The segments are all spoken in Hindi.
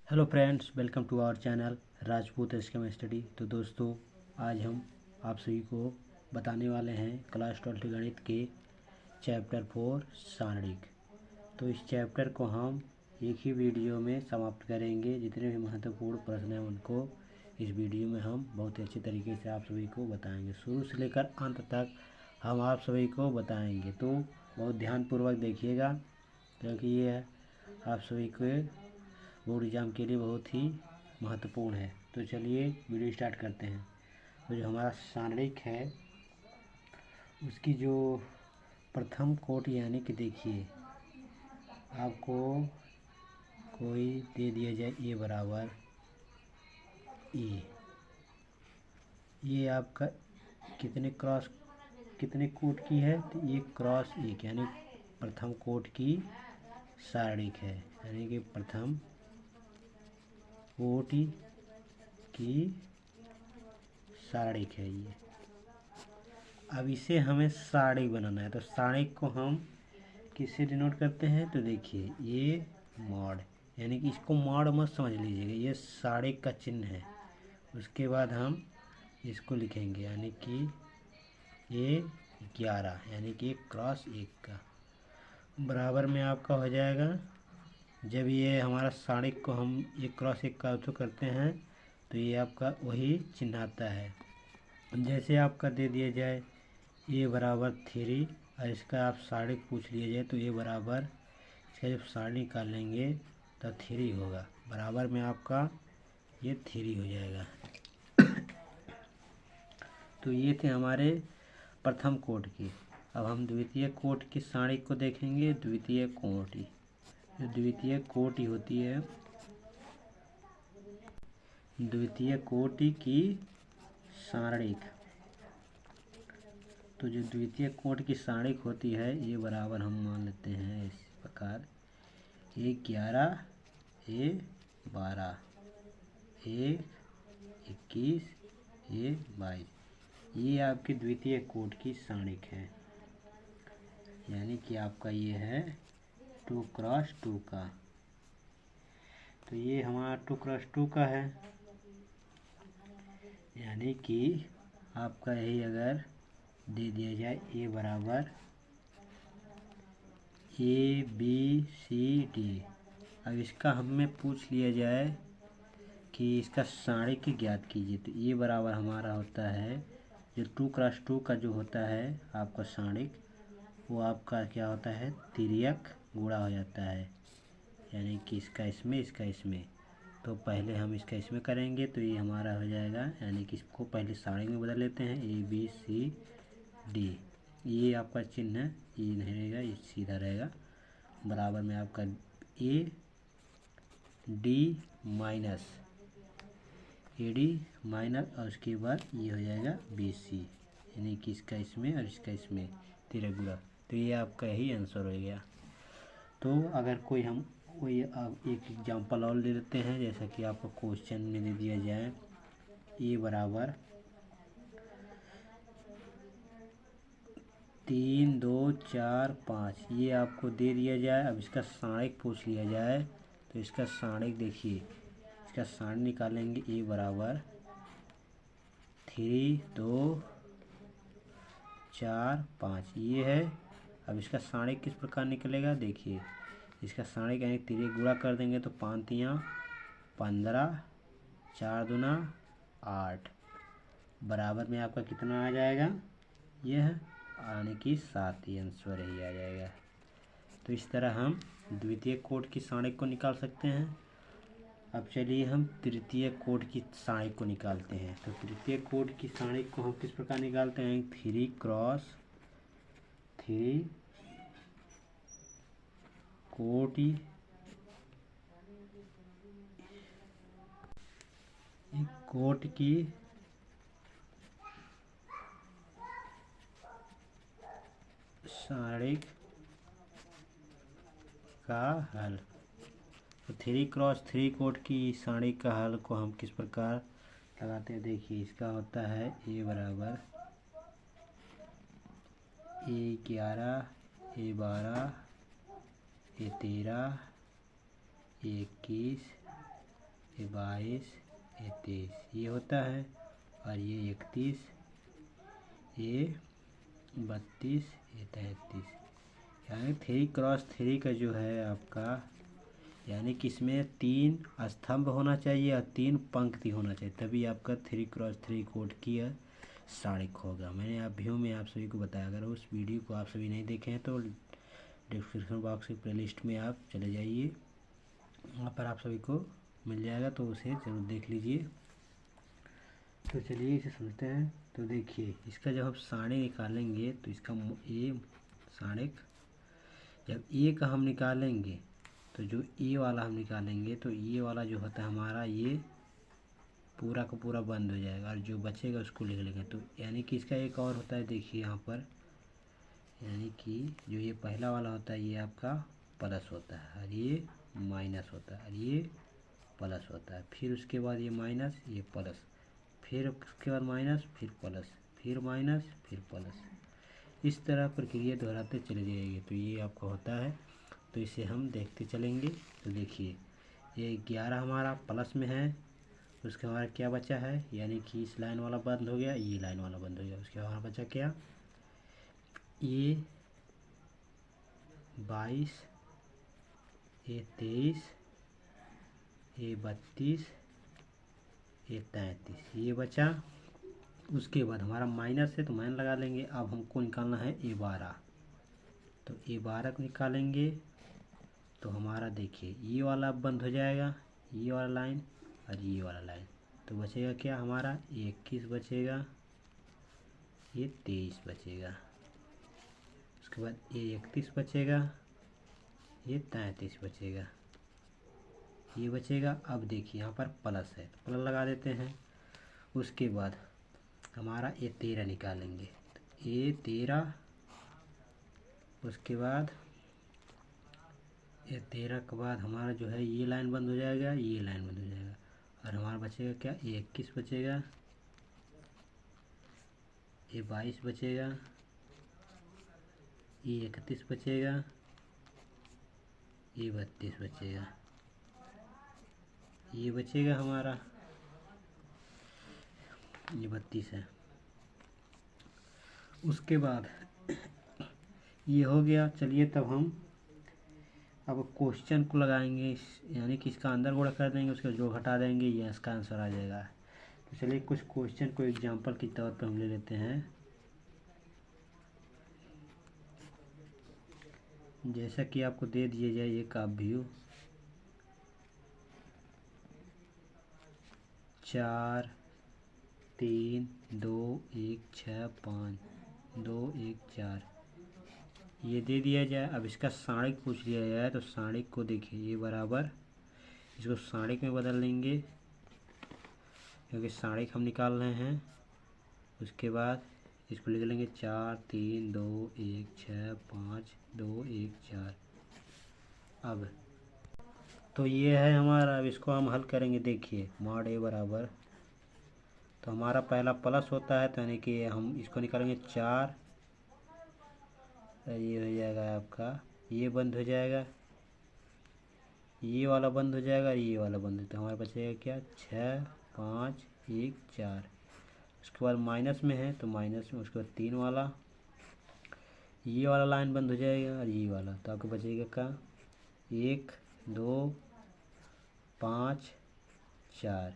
Hello friends, welcome to our channel Rajput S K M study. तो दोस्तों, आज हम आप सभी को बताने वाले हैं क्लास 12 गणित के चैप्टर 4 सारणिक। तो इस चैप्टर को हम एक ही वीडियो में समाप्त करेंगे। जितने भी महत्वपूर्ण प्रश्न हैं उनको इस वीडियो में हम बहुत अच्छे तरीके से आप सभी को बताएंगे। शुरू से लेकर अंत तक हम आप सभी को बताएंगे, तो बहुत ध्यानपूर्वक देखिएगा, क्योंकि ये आप सभी के बोर्ड एग्ज़ाम के लिए बहुत ही महत्वपूर्ण है। तो चलिए वीडियो स्टार्ट करते हैं। तो जो हमारा सारणिक है उसकी जो प्रथम कोट, यानी कि देखिए, आपको कोई दे दिया जाए ए बराबर ए, ये आपका कितने कोट की है, तो ये क्रॉस एक, यानी प्रथम कोट की सारणिक है, यानी कि प्रथम कोटि की सारणिक है ये। अब इसे हमें सारणिक बनाना है, तो सारणिक को हम किससे डिनोट करते हैं, तो देखिए ये मॉड, यानी कि इसको मॉड मत समझ लीजिएगा, ये सारणिक का चिन्ह है। उसके बाद हम इसको लिखेंगे, यानी कि ये 11, यानी कि क्रॉस एक का बराबर में आपका हो जाएगा। जब ये हमारा सारणिक को हम एक क्रॉस एक का उपयोग करते हैं तो ये आपका वही चिन्ह आता है। जैसे आपका दे दिया जाए ए बराबर 3 और इसका आप सारणिक पूछ लिया जाए, तो ए बराबर, इसका जब सारणी निकाल लेंगे तो 3 होगा, बराबर में आपका ये 3 हो जाएगा। तो ये थे हमारे प्रथम कोट की। अब हम द्वितीय कोट की सारणिक को देखेंगे। द्वितीय कोटि, जो द्वितीय कोटि होती है, द्वितीय कोटि की सारणिक, तो जो द्वितीय कोटि की सारणिक होती है ये बराबर हम मान लेते हैं इस प्रकार: ए 11, ए 12, ए 21, ए 22। ये आपकी द्वितीय कोटि की सारणिक है, यानी कि आपका ये है 2x2 का। तो ये हमारा 2x2 का है, यानी कि आपका यही अगर दे दिया जाए ए बराबर ABCD, अब इसका हमें पूछ लिया जाए कि इसका सारणिक ज्ञात कीजिए, तो ये बराबर हमारा होता है, जो 2x2 का जो होता है आपका सारणिक, वो आपका क्या होता है, तिर्यक गुणा हो जाता है, यानी कि इसका इसमें इसका इसमें। तो पहले हम इसका इसमें करेंगे तो ये हमारा हो जाएगा, यानी कि इसको पहले सारणिक में बदल लेते हैं, ABCD। ये आपका चिन्ह है, ये नहीं रहेगा, ये सीधा रहेगा, बराबर में आपका AD माइनस AD माइनस, और उसके बाद ये हो जाएगा BC, यानी कि इसका इसमें और इसका इसमें तिर्यक गुणा। तो ये आपका यही आंसर हो गया। तो अगर कोई एक एग्जांपल और ले लेते हैं, जैसा कि आपको क्वेश्चन में दे दिया जाए ए बराबर 3 2 4 5, ये आपको दे दिया जाए। अब इसका सारणिक पूछ लिया जाए, तो इसका सारणिक देखिए, इसका सारणिक निकालेंगे ए बराबर 3 2 4 5, ये है। अब इसका सारणिक किस प्रकार निकलेगा, देखिए, इसका सारणिक यानी तिर्यक गुणा कर देंगे तो 5 तियाँ 15, 4 दूना 8, बराबर में आपका कितना आ जाएगा, यह यानी कि 7, ही आंसर ही आ जाएगा। तो इस तरह हम द्वितीय कोट की सारणिक को निकाल सकते हैं। अब चलिए हम तृतीय कोट की सारणिक को निकालते हैं। तो तृतीय कोट की सारणिक को हम किस प्रकार निकालते हैं, 3x3 कोटि कोट की सारणिक का हल। तो 3x3 कोट की सारणिक का हल को हम किस प्रकार लगाते हैं, देखिए, इसका होता है ए बराबर A11, A12, A13, A21, ये 22, ये 23 ये होता है, और ये 31, ये 32, ये 33। यानी 3x3 का जो है आपका, यानी कि इसमें 3 स्तंभ होना चाहिए और 3 पंक्ति होना चाहिए, तभी आपका 3x3 कोड की साड़िक होगा। मैंने आप व्यू में आप सभी को बताया। अगर उस वीडियो को आप सभी नहीं देखे हैं तो डिस्क्रिप्शन बॉक्स की प्लेलिस्ट में आप चले जाइए, वहाँ पर आप सभी को मिल जाएगा, तो उसे ज़रूर देख लीजिए। तो चलिए इसे सुनते हैं। तो देखिए, इसका जब हम साड़े निकालेंगे तो इसका ए साड़िक, जब ए का हम निकालेंगे तो जो ए वाला हम निकालेंगे तो ये वाला जो होता है हमारा, ये पूरा का पूरा बंद हो जाएगा, और जो बचेगा उसको लिख लेंगे। तो यानी कि इसका एक और होता है, देखिए यहाँ पर, यानी कि जो ये पहला वाला होता है ये आपका प्लस होता है, और ये माइनस होता है, और ये प्लस होता है। फिर उसके बाद ये माइनस, ये प्लस, फिर उसके बाद माइनस, फिर प्लस, फिर माइनस, फिर प्लस। इस तरह प्रक्रिया दोहराते चले जाएंगे। तो ये आपका होता है, तो इसे हम देखते चलेंगे। तो देखिए, ये 11 हमारा प्लस में है, उसके हमारा क्या बचा है, यानी कि इस लाइन वाला बंद हो गया, ये लाइन वाला बंद हो गया। उसके हमारा बचा क्या, ये 22, ये 23, ये 32, ये 33 ये बचा। उसके बाद हमारा माइनस है तो माइनस लगा लेंगे। अब हमको निकालना है A12, तो A12 को निकालेंगे तो हमारा देखिए ये वाला बंद हो जाएगा, ये वाला लाइन और ये वाला लाइन। तो बचेगा क्या हमारा, 21 बचेगा, ये 23 बचेगा। उसके बाद ये 31 बचेगा, ये 33 बचेगा, ये बचेगा। अब देखिए यहाँ पर प्लस है तो प्लस लगा देते हैं। उसके बाद हमारा ये 13 निकालेंगे, तो ये 13, उसके बाद ये 13 के बाद हमारा जो है ये लाइन बंद हो जाएगा, ये लाइन बंद हो जाएगा, और हमारा बचेगा क्या, ये 21 बचेगा, ये 22 बचेगा, ये 31 बचेगा, ये 32 बचेगा, ये बचेगा हमारा, ये 32 है। उसके बाद ये हो गया। चलिए तब हम अब क्वेश्चन को लगाएंगे, यानी कि इसका अंदर गुणा कर देंगे, उसका जो घटा देंगे, ये इसका आंसर आ जाएगा। तो चलिए कुछ क्वेश्चन को एग्जांपल के तौर पर हम ले लेते हैं। जैसा कि आपको दे दिया जाए एक आप व्यू, 4 3 2 1 6 5 2 1 4 ये दे दिया जाए। अब इसका साणिक पूछ लिया जाए तो साणिक को देखिए, ये बराबर, इसको साणिक में बदल लेंगे क्योंकि साणिक हम निकाल रहे हैं। उसके बाद इसको लिख लेंगे 4 3 2 1 6 5 2 1 4। अब तो ये है हमारा, अब इसको हम हल करेंगे। देखिए मॉड ए बराबर, तो हमारा पहला प्लस होता है, तो यानी कि हम इसको निकालेंगे 4, ये हो जाएगा आपका, ये बंद हो जाएगा, ये वाला बंद हो जाएगा, ये वाला बंद हो, तो हमारे बचेगा क्या, 6 5 1 4। उसके बाद माइनस में है तो माइनस में, उसके बाद 3 वाला, ये वाला लाइन बंद हो जाएगा और ये वाला, तो आपको बचेगा का 1 2 5 4,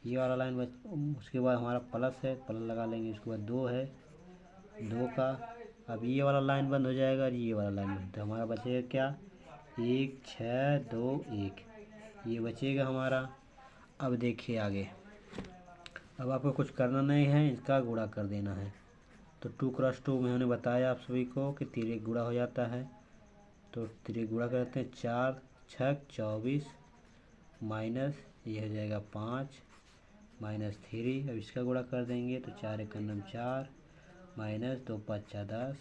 ये वाला लाइन बच। उसके बाद हमारा प्लस है, प्लस लगा लेंगे। उसके बाद 2 है, 2 का, अब ये वाला लाइन बंद हो जाएगा और ये वाला लाइन बंद, तो हमारा बचेगा क्या, 1 6 2 1, ये बचेगा हमारा। अब देखिए आगे, अब आपको कुछ करना नहीं है, इसका गुणा कर देना है। तो 2x2 में हमने बताया आप सभी को कि 3 गुणा हो जाता है, तो 3 गुणा करते हैं, 4 6 24 माइनस ये हो जाएगा 5 -3। अब इसका गुणा कर देंगे तो 4 1 9 4 माइनस 2 5 10,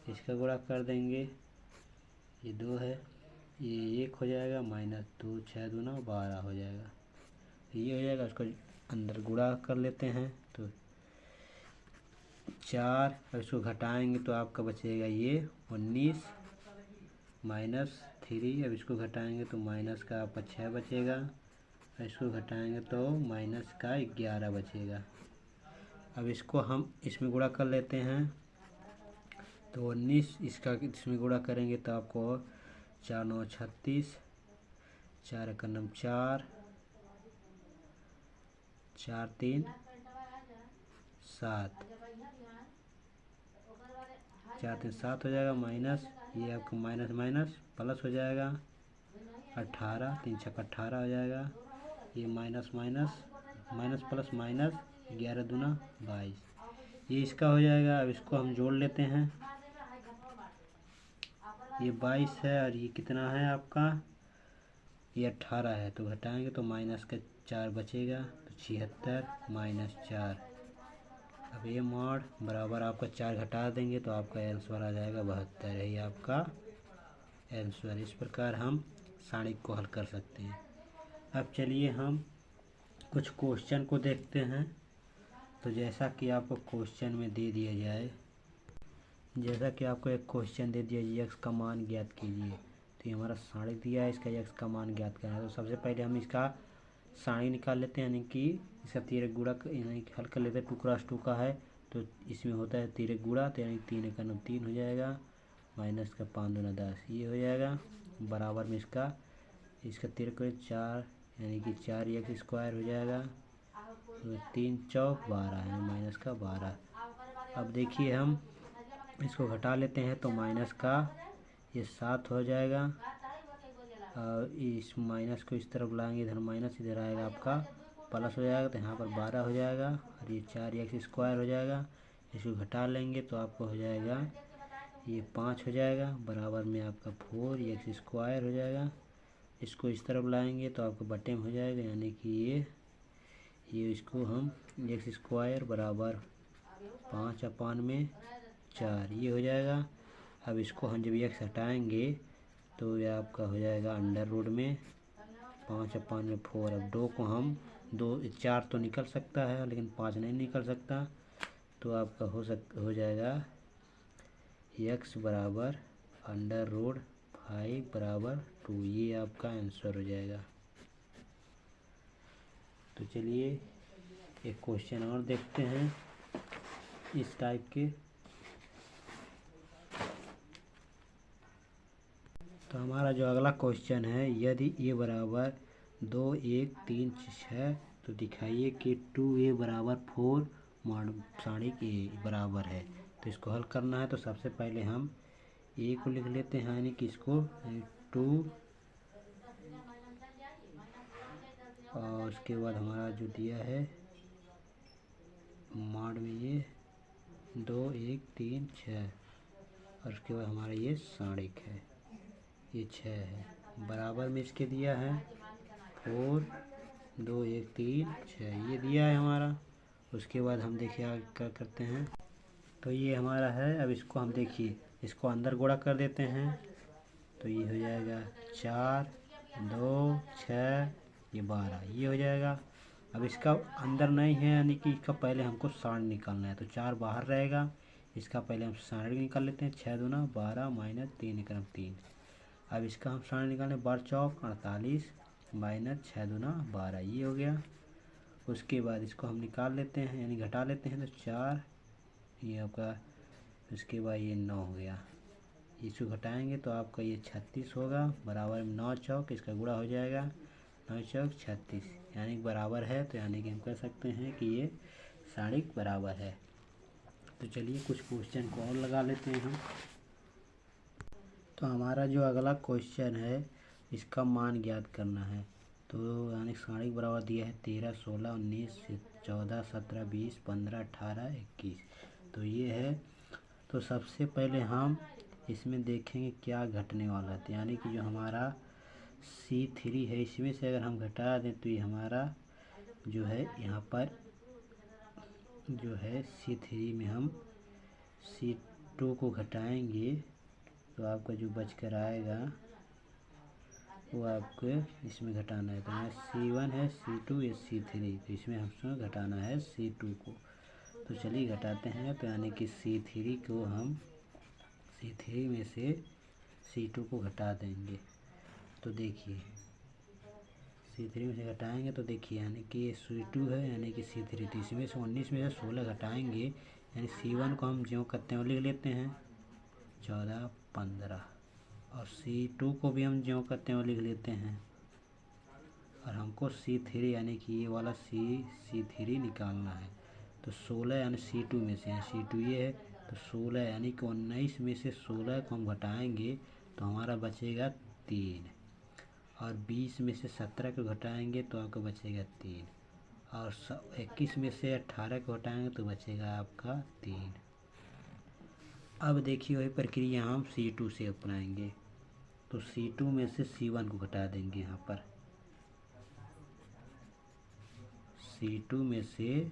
इसका गुणा कर देंगे, ये 2 है, ये 1 हो जाएगा, -2 6 2 9 12 हो जाएगा, ये हो जाएगा। उसको अंदर गुणा कर लेते हैं तो 4, अब इसको घटाएंगे तो आपका बचेगा ये 19 -3। अब इसको घटाएंगे तो माइनस का आपका 6 बचेगा, इसको घटाएंगे तो माइनस का 11 बचेगा। अब इसको हम इसमें गुणा कर लेते हैं तो 19, इसका इसमें गुणा करेंगे तो आपको 4 9 36, 4 1 9 4, 4 3 7, 4 3 7 हो जाएगा माइनस, ये आपका माइनस माइनस प्लस हो जाएगा 18, 3 6 18 हो जाएगा, ये minus minus minus plus minus 11 दूना 22, ये इसका हो जाएगा। अब इसको हम जोड़ लेते हैं, ये 22 है और ये कितना है आपका, ये 18 है, तो घटाएंगे तो माइनस का 4 बचेगा, तो 76 माइनस 4। अब ये मॉड बराबर आपका 4 घटा देंगे तो आपका आंसर आ जाएगा 72, यही आपका आंसर। इस प्रकार हम सारणिक को हल कर सकते हैं। अब चलिए हम कुछ क्वेश्चन को देखते हैं। तो जैसा कि आपको क्वेश्चन में दे दिया जाए, जैसा कि आपको एक क्वेश्चन दे दिया जाए, x का मान ज्ञात कीजिए, तो ये हमारा सारणिक दिया है, इसका x का मान ज्ञात करना है। तो सबसे पहले हम इसका सारणिक निकाल लेते हैं, यानी कि इसका तिर्यक गुणा यानी कि हल कर लेते हैं। 2 क्रॉस 2 का है तो इसमें होता है तिर्यक गुणा, तो यानी 3 1 9 3 हो जाएगा, माइनस का 5 2 10 ये हो जाएगा, बराबर में इसका तिर्यक 4 यानी कि 4x स्क्वायर हो जाएगा, तो 3 चौक 12 है, माइनस का 12। अब देखिए हम इसको घटा लेते हैं तो माइनस का ये 7 हो जाएगा, और इस माइनस को इस तरफ लाएंगे, इधर माइनस इधर आएगा आपका प्लस हो जाएगा, तो यहाँ पर 12 हो जाएगा, और ये 4x स्क्वायर हो जाएगा। इसको घटा लेंगे तो आपको हो जाएगा ये 5 हो जाएगा, बराबर में आपका 4x स्क्वायर हो जाएगा। इसको इस तरफ लाएंगे तो आपको बटे में हो जाएगा, यानी कि ये इसको हम x स्क्वायर बराबर 5/4 ये हो जाएगा। अब इसको हम जब x हटाएंगे तो ये आपका हो जाएगा अंडर रूट में 5/4। अब 2 को हम 4 तो निकल सकता है लेकिन 5 नहीं निकल सकता, तो आपका हो जाएगा x बराबर अंडर रूट 5 बराबर 2, ये आपका आंसर हो जाएगा। तो चलिए एक क्वेश्चन और देखते हैं इस टाइप के। तो हमारा जो अगला क्वेश्चन है, यदि a बराबर 2 1 3 6, तो दिखाइए कि 2a बराबर 4 मॉड सारणिक a बराबर है। तो इसको हल करना है तो सबसे पहले हम a को लिख लेते हैं, यानी कि इसको 2, और उसके बाद हमारा जो दिया है मॉड में ये 2 1 3 6, और उसके बाद हमारा ये सारणिक है, ये 6 है, बराबर में इसके दिया है 4 2 1 3 6, ये दिया है हमारा। उसके बाद हम देखिए आगे क्या करते हैं, तो ये हमारा है। अब इसको हम देखिए इसको अंदर गुणा कर देते हैं, तो ये हो जाएगा 4 2 6 ये 12 ये हो जाएगा। अब इसका अंदर नहीं है, यानी कि इसका पहले हमको सारणिक निकालना है, तो 4 बाहर रहेगा, इसका पहले हम सारणिक निकाल लेते हैं। 6 दूना 12 माइनस 3 1 3। अब इसका हम सारणिक निकालें, 12 चौक 48 माइनस 6 दूना 12 ये हो गया। उसके बाद इसको हम निकाल लेते हैं, यानी घटा लेते हैं, तो 4 ये आपका, उसके बाद ये 9 हो गया, इसको घटाएंगे तो आपका ये 36 होगा, बराबर में 9 चौक इसका गुणा हो जाएगा, 9 चौक 36, यानी बराबर है। तो यानी कि हम कह सकते हैं कि ये सारणिक बराबर है। तो चलिए कुछ क्वेश्चन को और लगा लेते हैं हम। तो हमारा जो अगला क्वेश्चन है, इसका मान ज्ञात करना है। तो यानी सारणिक बराबर दिया है 13 16 19 14 17 20 15 18 21, तो ये है। तो सबसे पहले हम इसमें देखेंगे क्या घटने वाला है, यानी कि जो हमारा C3 है, इसमें से अगर हम घटा दें तो ये हमारा जो है यहाँ पर जो है C3 में हम C2 को घटाएंगे तो आपका जो बच कर आएगा वो आपको इसमें घटाना है। तो यहाँ C1 है, C2 या C3, तो इसमें हमको घटाना है C2 को। तो चलिए घटाते हैं, तो यानी कि C3 को हम C3 में से C2 को घटा देंगे। तो देखिए C3 में से घटाएंगे तो देखिए यानी कि C2 है यानी कि C3, तो इसमें से 19 में से 16 घटाएंगे यानी C1 को हम ज्यों करते हैं लिख लेते हैं 14 15, और C2 को भी हम ज्यों करते हैं लिख लेते हैं, और हमको C3 यानी कि ये वाला C3 निकालना है। तो 16 यानी C2 में से C2 ये है, तो 16 यानी कि 19 में से 16 को हम घटाएंगे तो हमारा बचेगा 3, और 20 में से 17 को घटाएंगे तो आपका बचेगा 3, और 21 में से 18 को घटाएंगे तो बचेगा आपका 3। अब देखिए वही प्रक्रिया हम C2 से अपनाएंगे, तो C2 में से C1 को घटा देंगे। यहाँ पर C2 में से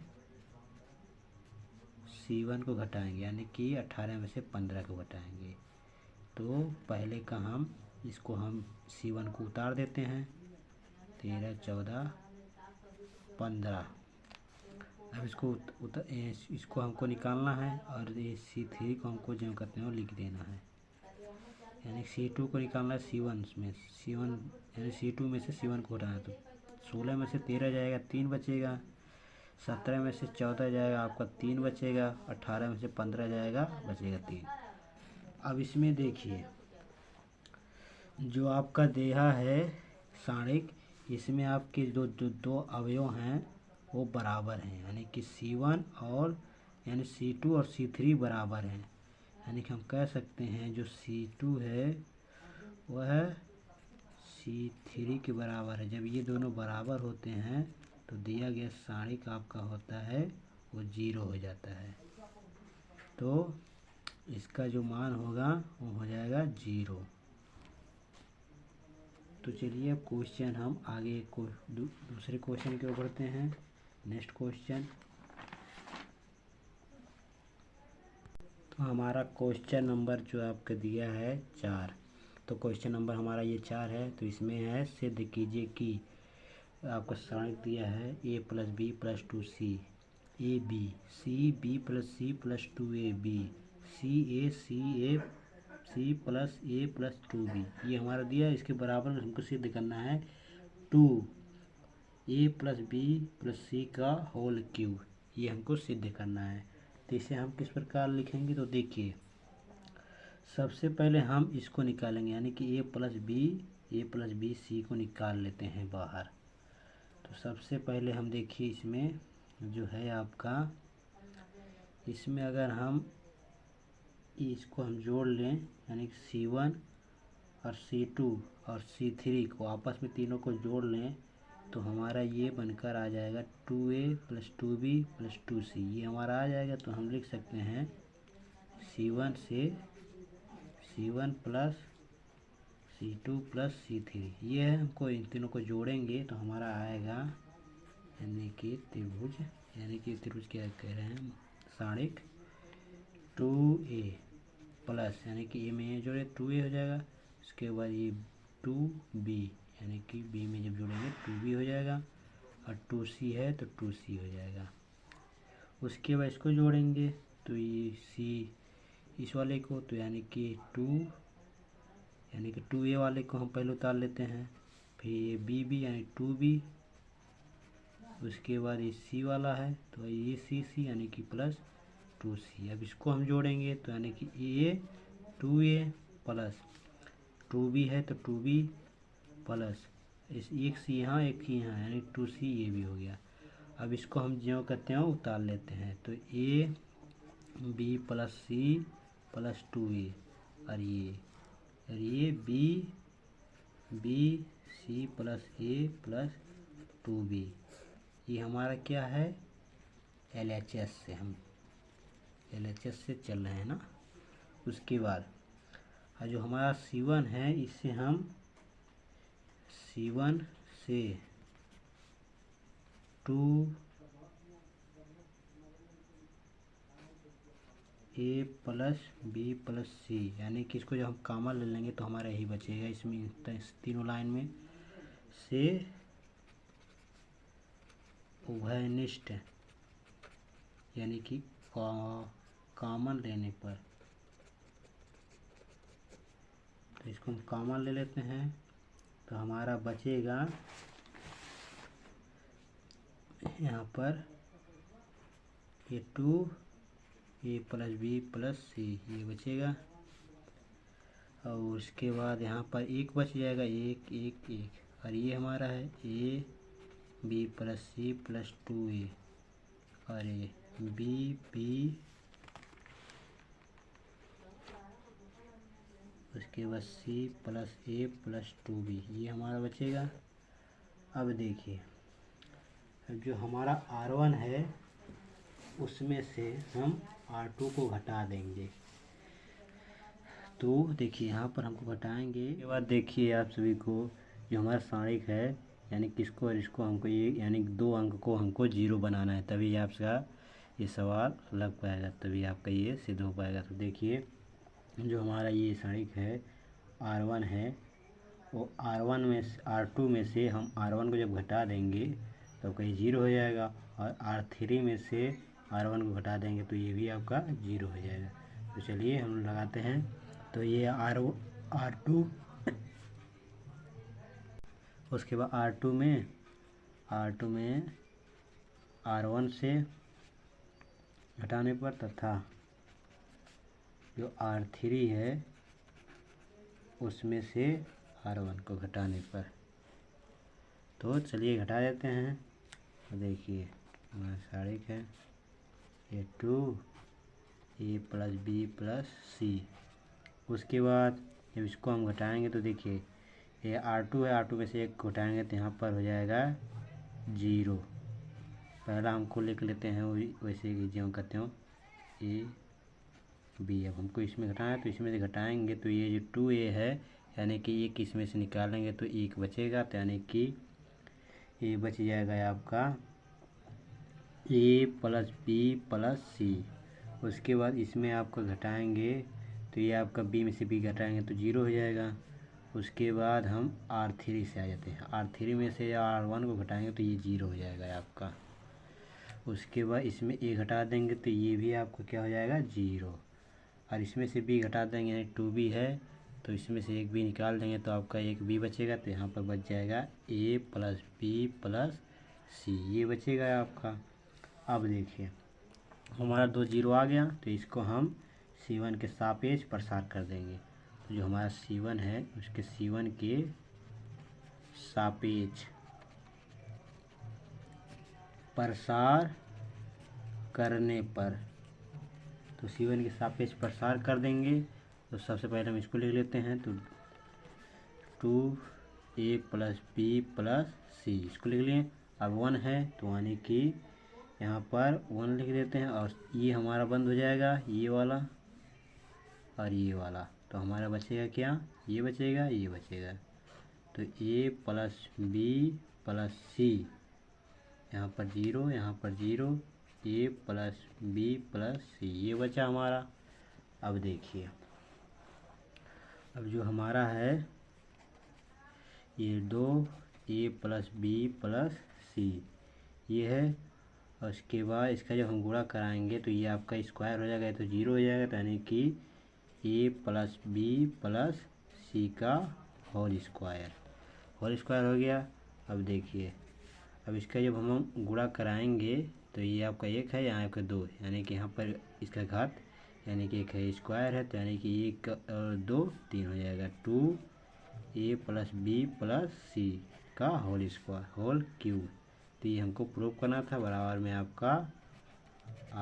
C1 को घटाएंगे यानी कि 18 में से 15 को घटाएंगे। तो पहले का हम इसको हम C1 को उतार देते हैं 13 14 15। अब इसको हमको निकालना है, और ये C3 को हमको जो करते हैं वो लिख देना है, यानी C2 को निकालना है C1 में, C1 यानी C2 में से C1 को घटाना है। तो 16 में से 13 जाएगा 3 बचेगा, 17 में से 14 जाएगा आपका 3 बचेगा, 18 में से 15 जाएगा बचेगा 3। अब इसमें देखिए जो आपका देहा है सारणिक, इसमें आपके दो अवयव हैं वो बराबर हैं, यानी कि C1 और यानी C2 और C3 बराबर हैं, यानी कि हम कह सकते हैं जो C2 है वह C3 के बराबर है। जब ये दोनों बराबर होते हैं तो दिया गया सारणिक आपका होता है वो 0 हो जाता है, तो इसका जो मान होगा वो हो जाएगा 0। तो चलिए अब क्वेश्चन हम आगे दूसरे क्वेश्चन की ओर बढ़ते हैं। नेक्स्ट क्वेश्चन, तो हमारा क्वेश्चन नंबर जो आपका दिया है 4, तो क्वेश्चन नंबर हमारा ये 4 है। तो इसमें है सिद्ध कीजिए कि आपको सारणिक दिया है a + b + 2c ab cb + c + 2ab ca + a + 2b, ये हमारा दिया है। इसके बराबर हमको सिद्ध करना है 2a + b + c का होल क्यूब, ये हमको सिद्ध करना है। तो इसे हम किस प्रकार लिखेंगे, तो देखिए सबसे पहले हम इसको निकालेंगे, यानी कि a + b c को निकाल लेते हैं बाहर। तो सबसे पहले हम देखिए इसमें जो है आपका, इसमें अगर हम इसको हम जोड़ लें यानी कि C1 और C2 और C3 को आपस में तीनों को जोड़ लें तो हमारा ये बनकर आ जाएगा 2a + 2b + 2c, ये हमारा आ जाएगा। तो हम लिख सकते हैं C1 से C1 + C2 + C3, ये है। हमको इन तीनों को जोड़ेंगे तो हमारा आएगा यानी कि त्रिभुज, यानी कि त्रिभुज क्या कह रहे हैं सारणिक 2a प्लस, यानी कि ए में जोड़े 2a हो जाएगा, उसके बाद ये 2b यानी कि b में जब जोड़ेंगे 2b हो जाएगा, और 2c है तो 2c हो जाएगा। उसके बाद इसको जोड़ेंगे तो ये c इस वाले को, तो यानी कि 2a वाले को हम पहले उतार लेते हैं, फिर ये b यानी 2b, उसके बाद ये c वाला है तो ये c यानी कि प्लस 2c। अब इसको हम जोड़ेंगे तो यानी कि a 2a प्लस 2b है तो 2b प्लस इस एक c यहाँ एक c यहाँ यानी 2c ये भी हो गया। अब इसको हम ज्यों करते हैं उतार लेते हैं, तो a b + c + 2a, और ये b c + a + 2b, ये हमारा क्या है LHS से, हम LHS से चल रहे हैं ना। उसके बाद जो हमारा C1 है इससे हम C1 से 2a + b + c, यानी कि इसको जब हम कॉमन ले लेंगे तो हमारा यही बचेगा इसमें, इस तीनों लाइन में से उभयनिष्ठ, यानी कि कॉमन लेने पर, तो इसको हम कॉमन ले लेते हैं तो हमारा बचेगा यहाँ पर ये 2a plus B plus C ये बचेगा, और उसके बाद यहाँ पर एक बच जाएगा, एक एक एक, और ये हमारा है A B plus C plus 2a, और ये बी बी, उसके बाद C plus A plus 2b ये हमारा बचेगा। अब देखिए, जो हमारा R1 है उसमें से हम R2 को घटा देंगे। तो देखिए यहाँ पर हमको घटाएंगे, उसके बाद देखिए आप सभी को जो हमारा सारणिक है, यानी किसको और इसको हमको ये यानी 2 अंक को हमको 0 बनाना है, तभी आपका ये सवाल लग पाएगा, तभी आपका ये सिद्ध हो पाएगा। तो देखिए जो हमारा ये सारणिक है R1 है, वो R2 में से हम R1 को जब घटा देंगे तो कहीं 0 हो जाएगा, और R3 में से R1 को घटा देंगे तो ये भी आपका 0 हो जाएगा। तो चलिए हम लगाते हैं। तो ये R2, उसके बाद R2 में R1 से घटाने पर तथा जो R3 है उसमें से R1 को घटाने पर, तो चलिए घटा देते हैं। तो देखिए हमारा सारणिक है ये 2a प्लस बी प्लस सी। उसके बाद जब इसको हम घटाएंगे तो देखिए ये R2 है, R2 में से एक घटाएंगे तो यहाँ पर हो जाएगा 0। पहला हमको लिख लेते हैं वैसे ही जो कहते हो ए बी। अब हमको इसमें घटाना है तो इसमें से घटाएंगे तो ये जो 2a है यानी कि एक इसमें से निकालेंगे तो एक बचेगा, तो यानी कि ये बच जाएगा आपका a प्लस बी प्लस सी। उसके बाद इसमें आपका घटाएंगे तो ये आपका b में से b घटाएंगे तो 0 हो जाएगा। उसके बाद हम R3 से आ जाते हैं, R3 में से R1 को घटाएंगे तो ये 0 हो जाएगा आपका। उसके बाद इसमें a घटा देंगे तो ये भी आपका क्या हो जाएगा 0, और इसमें से b घटा देंगे यानी 2b है तो इसमें से एक b निकाल देंगे तो आपका एक b बचेगा, तो यहाँ पर बच जाएगा a plus B plus C ये बचेगा आपका। अब देखिए हमारा 2 0 आ गया, तो इसको हम C1 के सापेक्ष प्रसार कर देंगे। तो जो हमारा C1 है उसके C1 के सापेक्ष प्रसार करने पर, तो C1 के सापेक्ष प्रसार कर देंगे। तो सबसे पहले हम इसको लिख लेते हैं, तो 2a प्लस बी प्लस सी इसको लिख लिए। अब 1 है तो यानी कि यहाँ पर 1 लिख देते हैं, और ये हमारा बंद हो जाएगा ये वाला और ये वाला, तो हमारा बचेगा क्या, ये बचेगा ये बचेगा। तो a प्लस बी प्लस सी, यहाँ पर 0 यहाँ पर 0, a plus B plus C ये बचा हमारा। अब देखिए अब जो हमारा है ये 2a plus B plus C ये है, और उसके बाद इसका जब हम गुणा कराएंगे तो ये आपका स्क्वायर हो जाएगा, तो 0 हो जाएगा, तो यानी कि a प्लस बी प्लस सी का होल स्क्वायर हो गया। अब देखिए अब इसका जब हम गुणा कराएंगे तो ये आपका 1 है, यहाँ आपका 2, यानी कि यहाँ पर इसका घात यानी कि 1 है स्क्वायर है, तो यानी कि 1 और 2 3 हो जाएगा। 2a प्लस बी प्लस सी का होल स्क्वायर होल क्यूब, तो ये हमको प्रूव करना था बराबर में आपका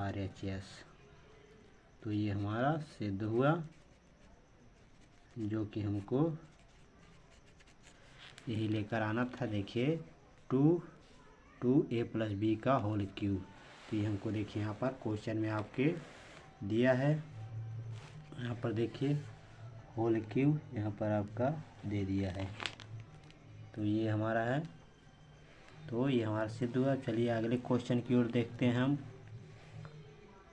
RHS। तो ये हमारा सिद्ध हुआ, जो कि हमको यही लेकर आना था। देखिए 2a प्लस बी का होल क्यूब, तो ये हमको देखिए यहाँ पर क्वेश्चन में आपके दिया है, यहाँ पर देखिए होल क्यूब यहाँ पर आपका दे दिया है। तो ये हमारा है, तो ये हमारा सिद्ध हुआ। चलिए अगले क्वेश्चन की ओर देखते हैं हम।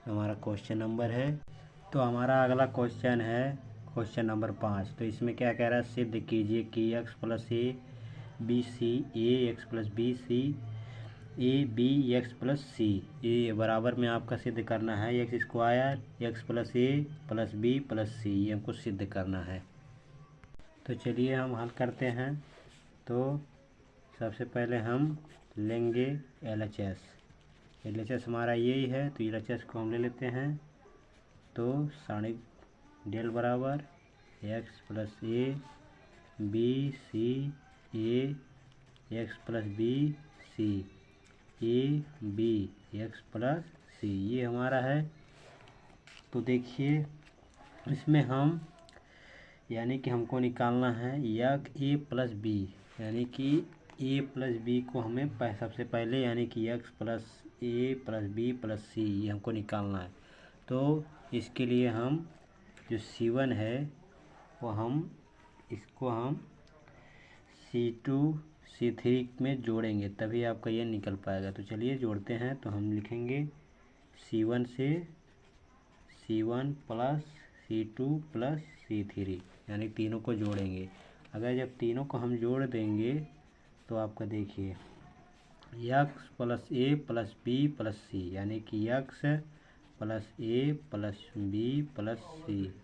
हमारा क्वेश्चन नंबर है, तो हमारा अगला क्वेश्चन है क्वेश्चन नंबर 5। तो इसमें क्या कह रहा है, सिद्ध कीजिए कि x plus A B C A X plus B C A B X plus C ये बराबर में आपका सिद्ध करना है X square X plus A plus B plus C, ये हमको सिद्ध करना है। तो चलिए हम हल करते हैं। तो सबसे पहले हम लेंगे LHS हमारा यही है, तो LHS को हम ले लेते हैं। तो सारणिक डेल बराबर x plus A B C A X plus B C A B X plus C, ये हमारा है। तो देखिए इसमें हम यानी कि हमको निकालना है यक ए प्लस बी, यानी कि ए प्लस बी को हमें सबसे पहले यानी कि x plus A plus B plus C, ये हमको निकालना है। तो इसके लिए हम जो C1 है वो इसको हम C2 C3 में जोड़ेंगे, तभी आपका ये निकल पाएगा। तो चलिए जोड़ते हैं। तो हम लिखेंगे C1 से C1 plus C2 plus C3, यानी तीनों को जोड़ेंगे। अगर जब तीनों को हम जोड़ देंगे तो आपका देखिए x plus A plus B plus C, यानी कि x plus A plus B plus सी।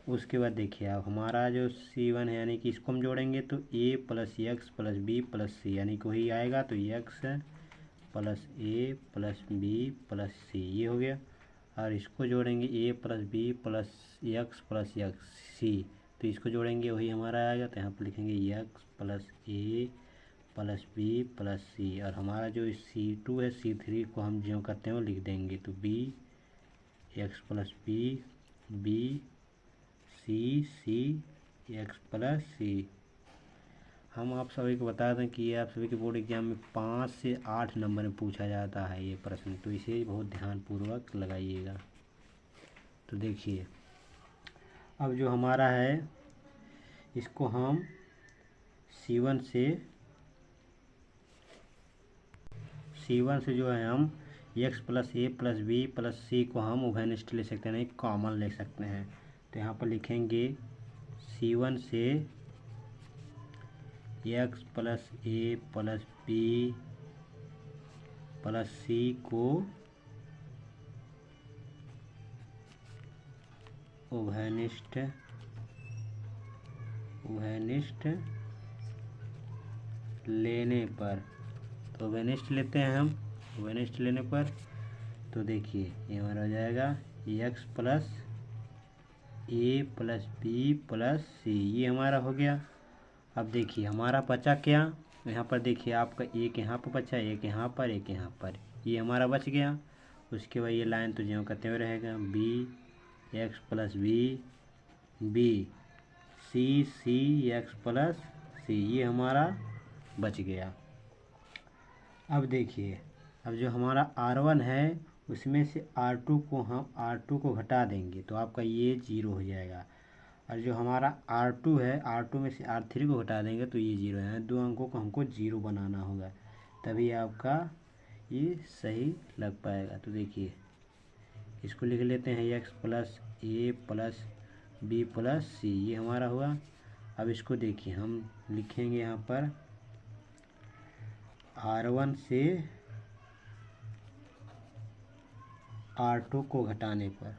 उसके बाद देखिए आप हमारा जो C1 है यानी कि इसको हम जोड़ेंगे तो A plus X plus B plus C, यानी कि वही आएगा। तो X plus A plus B plus C, ये हो गया। और इसको जोड़ेंगे A plus B plus X C, तो इसको जोड़ेंगे वही हमारा आएगा। तो यहाँ पर लिखेंगे x plus A plus B plus सी, और हमारा जो C2 है C3 को हम जो करते हैं वो लिख देंगे। तो B X plus B C X plus C. हम आप सभी को बता दें कि ये आप सभी के बोर्ड एग्जाम में 5 से 8 नंबर में पूछा जाता है ये प्रश्न, तो इसे बहुत ध्यानपूर्वक लगाइएगा। तो देखिए अब जो हमारा है इसको हम C1 से जो है हम x plus A plus B plus सी को हम उभयनिष्ठ ले सकते हैं, नहीं कॉमन ले सकते हैं। तो यहाँ पर लिखेंगे C1 से x plus A plus B plus सी को उभयनिष्ठ लेने पर, तो उभयनिष्ठ लेते हैं हम। उभयनिष्ठ लेने पर तो देखिए ये हमारा हो जाएगा x plus A plus B plus C, ये हमारा हो गया। अब देखिए हमारा बचा क्या, यहाँ पर देखिए आपका एक यहाँ पर बचा, एक यहाँ पर, एक यहाँ पर, ये हमारा बच गया। उसके बाद ये लाइन तो जो करते हुए रहेगा B X plus B C X plus C, ये हमारा बच गया। अब देखिए अब जो हमारा R1 है उसमें से R2 को घटा देंगे तो आपका ये 0 हो जाएगा। और जो हमारा R2 है R2 में से R3 को घटा देंगे तो ये 0 है। दो अंकों को हमको 0 बनाना होगा, तभी आपका ये सही लग पाएगा। तो देखिए इसको लिख लेते हैं x plus A plus B plus C, ये हमारा हुआ। अब इसको देखिए हम लिखेंगे यहाँ पर R1 से R2 को घटाने पर,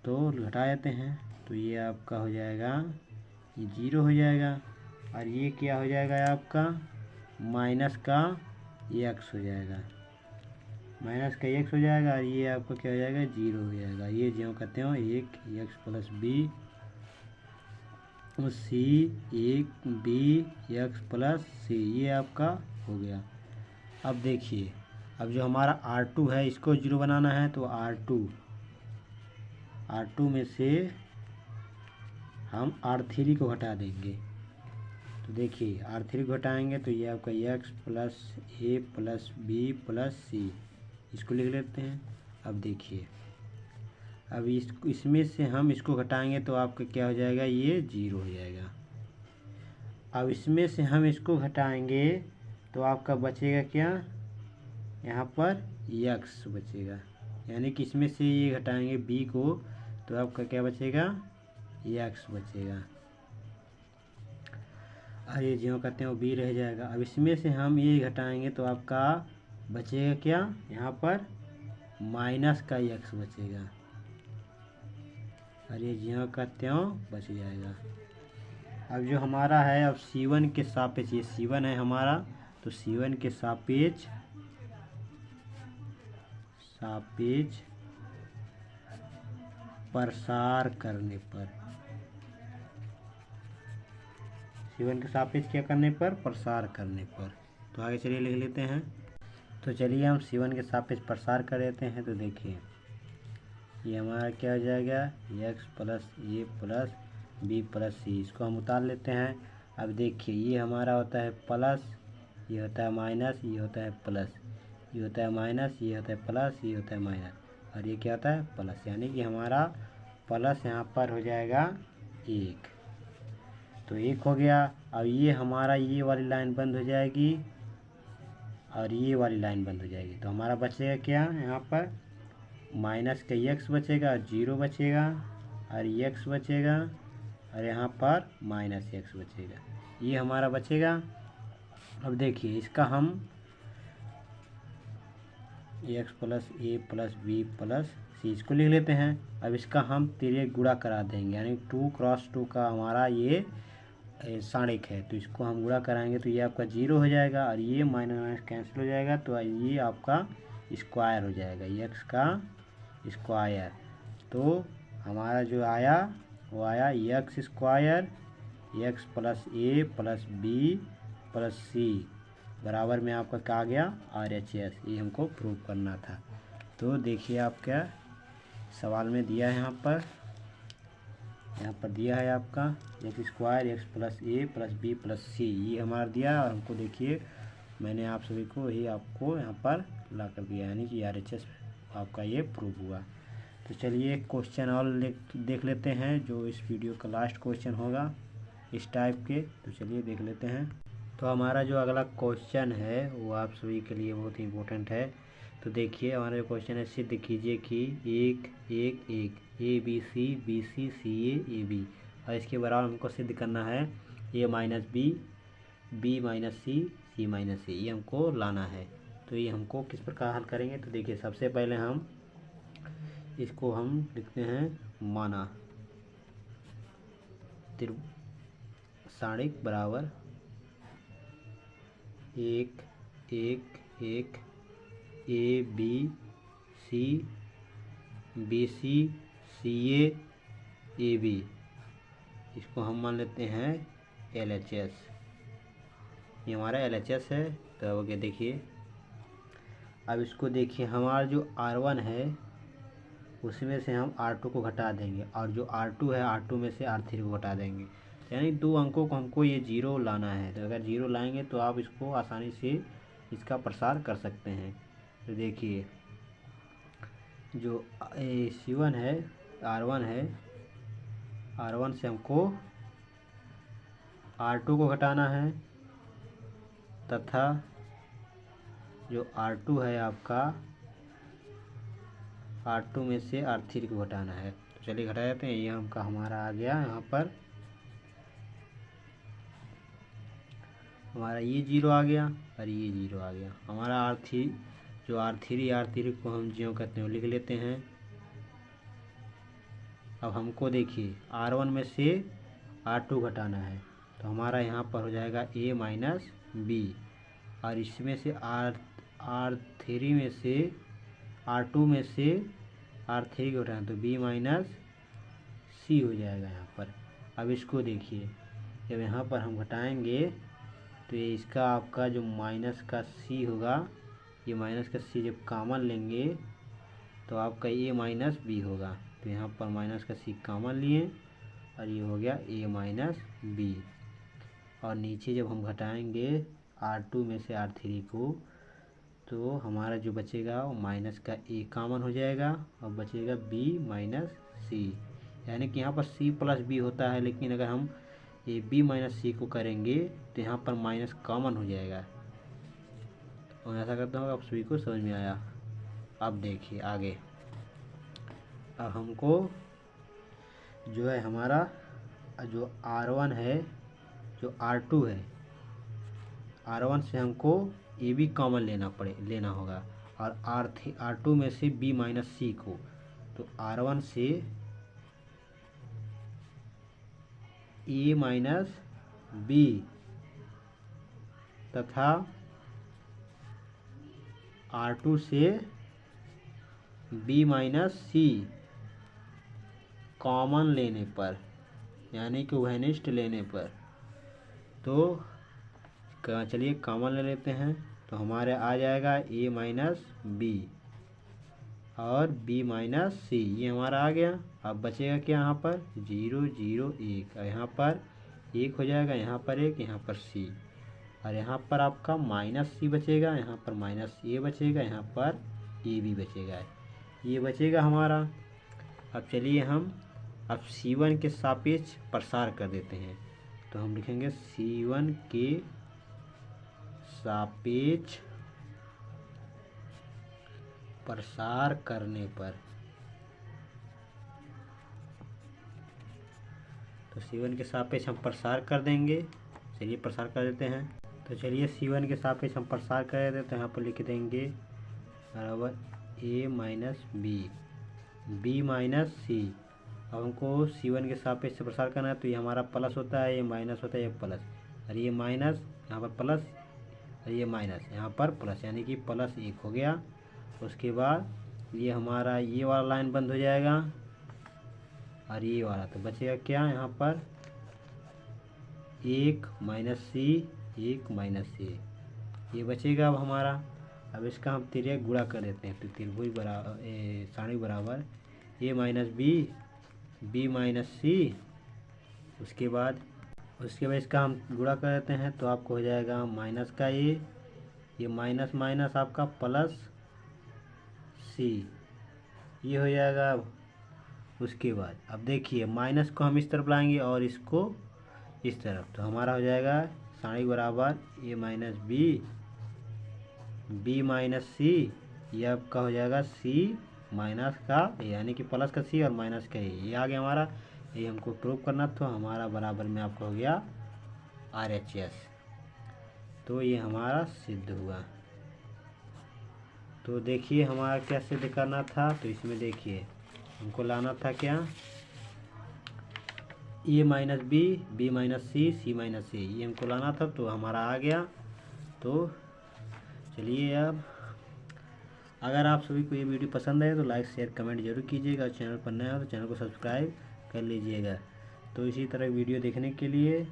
तो घटा देते हैं तो ये आपका हो जाएगा, ये 0 हो जाएगा। और ये क्या हो जाएगा आपका माइनस का x हो जाएगा, माइनस का x हो जाएगा। और ये आपका क्या हो जाएगा 0 हो जाएगा। ये जो कहते हो एक एक्स प्लस बी सी एक बी एक्स प्लस सी, ये आपका हो गया। अब देखिए अब जो हमारा R2 है इसको 0 बनाना है तो R2 में से हम R3 को घटा देंगे। तो देखिए R3 को घटाएंगे तो ये आपका x plus A plus B plus सी, इसको लिख लेते हैं। अब देखिए अब इसमें से हम इसको घटाएंगे तो आपका क्या हो जाएगा, ये 0 हो जाएगा। अब इसमें से हम इसको घटाएंगे तो आपका बचेगा क्या, यहाँ पर x बचेगा, यानी कि इसमें से ये घटाएंगे b को तो आपका क्या बचेगा x बचेगा। और ये जो कहते हैं वो b रह जाएगा। अब इसमें से हम ये घटाएंगे तो आपका बचेगा क्या, यहाँ पर माइनस का x बचेगा। और ये जो कहते हो बच जाएगा। अब जो हमारा है, अब C1 के सापेक्ष, ये C1 है हमारा, तो C1 के सापेक्ष प्रसार करने पर, C1 के सापेक्ष क्या करने पर, प्रसार करने पर। तो आगे चलिए लिख लेते हैं। तो चलिए हम C1 के सापेक्ष प्रसार कर देते हैं। तो देखिए ये हमारा क्या हो जाएगा, x plus A plus B plus सी, इसको हम उतार लेते हैं। अब देखिए ये हमारा होता है प्लस, ये होता है माइनस, ये होता है प्लस, ये होता है माइनस, ये होता है प्लस, ये होता है माइनस, और ये क्या होता है प्लस, यानी कि हमारा प्लस यहाँ पर हो जाएगा 1। तो 1 हो गया। अब ये हमारा ये वाली लाइन बंद हो जाएगी और ये वाली लाइन बंद हो जाएगी। तो हमारा बचेगा क्या, यहाँ पर माइनस का x बचेगा, 0 बचेगा, और x बचेगा, और यहाँ पर माइनस x बचेगा। ये हमारा बचेगा। अब देखिए इसका हम x plus A plus B plus सी इसको लिख लेते हैं। अब इसका हम तिर्यक गुणा करा देंगे, यानी 2 क्रॉस 2 का हमारा ये साणिक है, तो इसको हम गुणा कराएंगे तो ये आपका 0 हो जाएगा, और ये माइनस माइनस कैंसिल हो जाएगा, तो ये आपका स्क्वायर हो जाएगा, x का स्क्वायर। तो हमारा जो आया वो आया x square, x plus A plus B plus सी बराबर में आपका क्या आ गया, RHS। ये हमको प्रूव करना था। तो देखिए आपका सवाल में दिया है, यहाँ पर दिया है आपका x square, x plus A plus B plus C, ये हमारा दिया है। और हमको देखिए मैंने आप सभी को यही आपको यहाँ पर ला कर दिया, यानी कि RHS आपका ये प्रूव हुआ। तो चलिए एक क्वेश्चन और देख लेते हैं, जो इस वीडियो का लास्ट क्वेश्चन होगा इस टाइप के। तो चलिए देख लेते हैं। तो हमारा जो अगला क्वेश्चन है वो आप सभी के लिए बहुत ही इम्पोर्टेंट है। तो देखिए हमारा जो क्वेश्चन है, सिद्ध कीजिए कि 1 1 1 ABC BC CA AB, और इसके बराबर हमको सिद्ध करना है A minus B, B minus C, C minus A, ये हमको लाना है। तो ये हमको किस प्रकार हल करेंगे, तो देखिए सबसे पहले हम इसको हम लिखते हैं माना साणिक बराबर 1 1 1 ABC BC CA AB, इसको हम मान लेते हैं LHS। ये हमारा LHS है। तो अब देखिए, अब इसको देखिए हमारा जो R1 है उसमें से हम R2 को घटा देंगे, और जो R2 है R2 में से R3 को घटा देंगे, यानी 2 अंकों को हमको ये 0 लाना है। तो अगर 0 लाएंगे तो आप इसको आसानी से इसका प्रसार कर सकते हैं। तो देखिए जो C1 है, R1 है, R1 से हमको R2 को घटाना है, तथा जो R2 है आपका R2 में से R3 को घटाना है। तो चलिए घटा देते हैं। ये हमका हमारा आ गया, यहाँ पर हमारा ये 0 आ गया और ये 0 आ गया। हमारा R3 जो R3 को हम ज्यों कहते हैं लिख लेते हैं। अब हमको देखिए R1 में से R2 घटाना है, तो हमारा यहाँ पर हो जाएगा A माइनस बी, और इसमें से R3 में से R2 में से R3 को घटाना, तो B माइनस सी हो जाएगा यहाँ पर। अब इसको देखिए, जब यहाँ पर हम घटाएंगे तो ये इसका आपका जो माइनस का C होगा, ये माइनस का C जब कॉमन लेंगे तो आपका A माइनस बी होगा। तो यहाँ पर माइनस का C कॉमन लिए और ये हो गया A माइनस बी, और नीचे जब हम घटाएंगे R2 में से R3 को, तो हमारा जो बचेगा वो माइनस का A कॉमन हो जाएगा और बचेगा B माइनस सी, यानी कि यहाँ पर C प्लस बी होता है, लेकिन अगर हम ये B माइनस सी को करेंगे तो यहाँ पर माइनस कॉमन हो जाएगा। और ऐसा करता हूँ आप सभी को समझ में आया। अब देखिए आगे, अब हमको जो है हमारा जो R1 है, जो R2 है, R1 से हमको ए बी कॉमन लेना होगा, और R2 में से B माइनस सी को, तो R1 से ए माइनस बी तथा R2 से B माइनस सी कॉमन लेने पर, यानी कि उभयनिष्ठ लेने पर, तो चलिए कॉमन ले लेते हैं। तो हमारे आ जाएगा ए माइनस बी और बी माइनस सी, ये हमारा आ गया। अब बचेगा क्या यहाँ पर 0 0 1, और यहाँ पर 1 हो जाएगा, यहाँ पर 1, यहाँ पर सी, और यहाँ पर आपका माइनस सी बचेगा, यहाँ पर माइनस ए बचेगा, यहाँ पर ए भी बचेगा, ये बचेगा हमारा। अब चलिए हम अब C1 के सापेक्ष प्रसार कर देते हैं। तो हम लिखेंगे C1 के सापेक्ष प्रसार करने पर, तो C1 के सापेक्ष हम प्रसार कर देंगे। चलिए प्रसार कर देते हैं। तो चलिए C1 के सापेक्ष हम प्रसार कर देते हैं। तो यहाँ पर लिख देंगे बराबर A माइनस बी माइनस सी। अब हमको C1 के सापेक्ष से प्रसार करना है, तो ये हमारा प्लस होता है, ये माइनस होता है, ये प्लस, और ये माइनस यहाँ पर प्लस, और ये माइनस यहाँ पर प्लस, यानी कि प्लस 1 हो गया। उसके बाद ये हमारा ये वाला लाइन बंद हो जाएगा, और ये वाला तो बचेगा क्या यहाँ पर 1 माइनस सी, 1 माइनस सी, ये बचेगा अब हमारा। अब इसका हम तिर्यक गुणा कर देते हैं। तो त्रिभुज बराबर सारणी बराबर ए माइनस बी माइनस सी, उसके बाद इसका हम गुणा कर देते हैं। तो आपको हो जाएगा माइनस का ये माइनस माइनस आपका प्लस सी, ये हो जाएगा। अब उसके बाद अब देखिए माइनस को हम इस तरफ लाएंगे और इसको इस तरफ, तो हमारा हो जाएगा सारणी बराबर ए माइनस बी माइनस सी, ये आपका हो जाएगा सी माइनस का यानी कि प्लस का सी और माइनस का ये आ गया हमारा। ये हमको प्रूव करना था, हमारा बराबर में आपका हो गया RHS। तो ये हमारा सिद्ध हुआ। तो देखिए हमारा क्या सिद्ध करना था। तो इसमें देखिए हमको लाना था क्या ए माइनस बी माइनस सी माइनस सी, ये हमको लाना था, तो हमारा आ गया। तो चलिए अब अगर आप सभी को ये वीडियो पसंद आए तो लाइक शेयर कमेंट जरूर कीजिएगा, और चैनल पर नया हो तो चैनल को सब्सक्राइब कर लीजिएगा। तो इसी तरह वीडियो देखने के लिए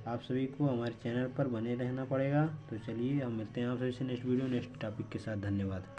आप सभी को हमारे चैनल पर बने रहना पड़ेगा। तो चलिए हम मिलते हैं आप सभी से नेक्स्ट वीडियो नेक्स्ट टॉपिक के साथ। धन्यवाद।